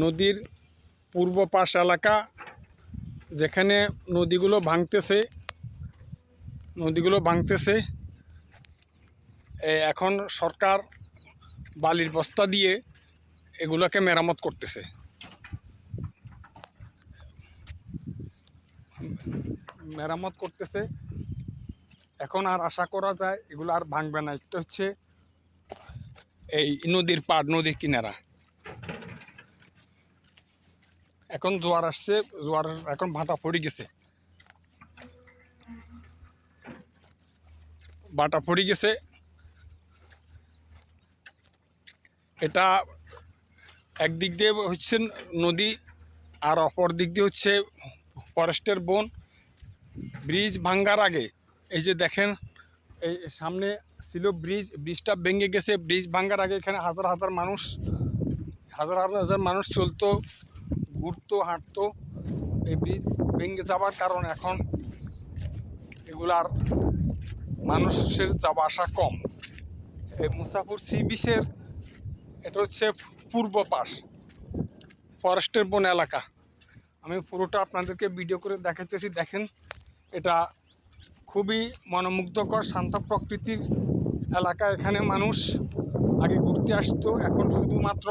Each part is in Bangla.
নদীর পূর্ব পাশ এলাকা, যেখানে নদীগুলো ভাঙতেছে। এখন সরকার বালির বস্তা দিয়ে এগুলোকে মেরামত করতেছে। এখন আর আশা করা যায় এগুলো আর ভাঙবে না। এটা হচ্ছে এই নদীর পাড়, নদীর কিনারা। এখন জোয়ার আসছে, জোয়ার এখন ভাটা পড়ে গেছে। এটা একদিক দিয়ে হচ্ছে নদী, আর অপর দিক দিয়ে হচ্ছে ফরেস্টের বন। ব্রিজ ভাঙ্গার আগে এই যে দেখেন, এই সামনে ছিল ব্রিজটা ভেঙে গেছে। ব্রিজ ভাঙ্গার আগে এখানে হাজার হাজার মানুষ চলতো, ঘুরতো, হাঁটতো। এই ব্রিজ ভেঙে যাওয়ার কারণে এখন এগুলার মানুষের যাওয়া আসা কম। এই মুসাফর সি বিচের এটা হচ্ছে পূর্ব পাশ, ফরেস্টের বন এলাকা। আমি পুরোটা আপনাদেরকে ভিডিও করে দেখাচ্ছি। দেখেন, এটা খুবই মনোমুগ্ধকর, শান্ত প্রকৃতির এলাকা। এখানে মানুষ আগে ঘুরতে আসতো, এখন শুধুমাত্র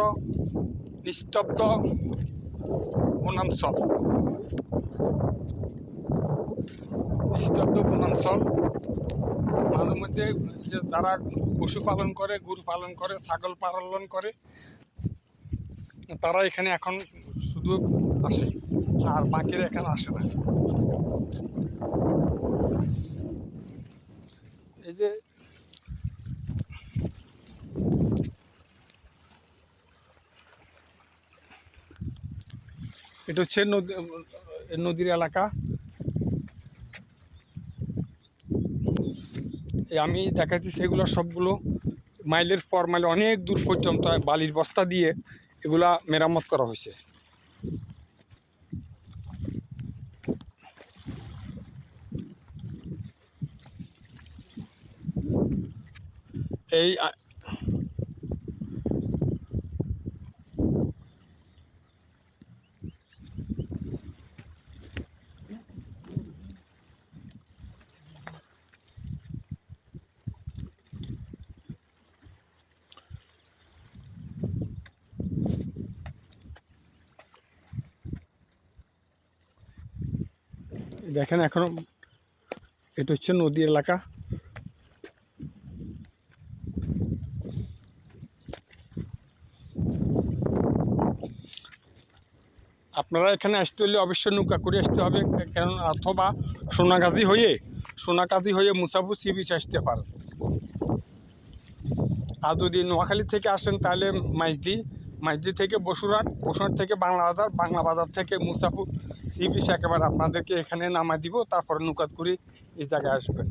নিস্তব্ধ বনাঞ্চল। মাঝে মধ্যে যে যারা পশু পালন করে, গরু পালন করে, ছাগল পালন করে, তারা এখানে এখন শুধু আসে, আর বাকিরা এখানে আসে না। এই যে এটা হচ্ছে নদীর এলাকা। আমি দেখাচ্ছি সেগুলো সবগুলো মাইলের পর মাইল, অনেক দূর পর্যন্ত বালির বস্তা দিয়ে এগুলা মেরামত করা হয়েছে। এই দেখেন, এখনো এটা হচ্ছে নদী এলাকা। আপনারা এখানে আসতে হলে অবশ্যই নৌকা করে আসতে হবে, কারণ অথবা সোনাগাজী হয়ে মুসাফর সি বিচ আসতে পারেন। আর যদি নোয়াখালী থেকে আসেন তাহলে মাইজদি থেকে বসুরহাট থেকে বাংলা বাজার থেকে মুসাফর সি বিচ একেবারে আপনাদেরকে এখানে নামাই দিব। তারপরে নৌকা করে এই জায়গায় আসবেন।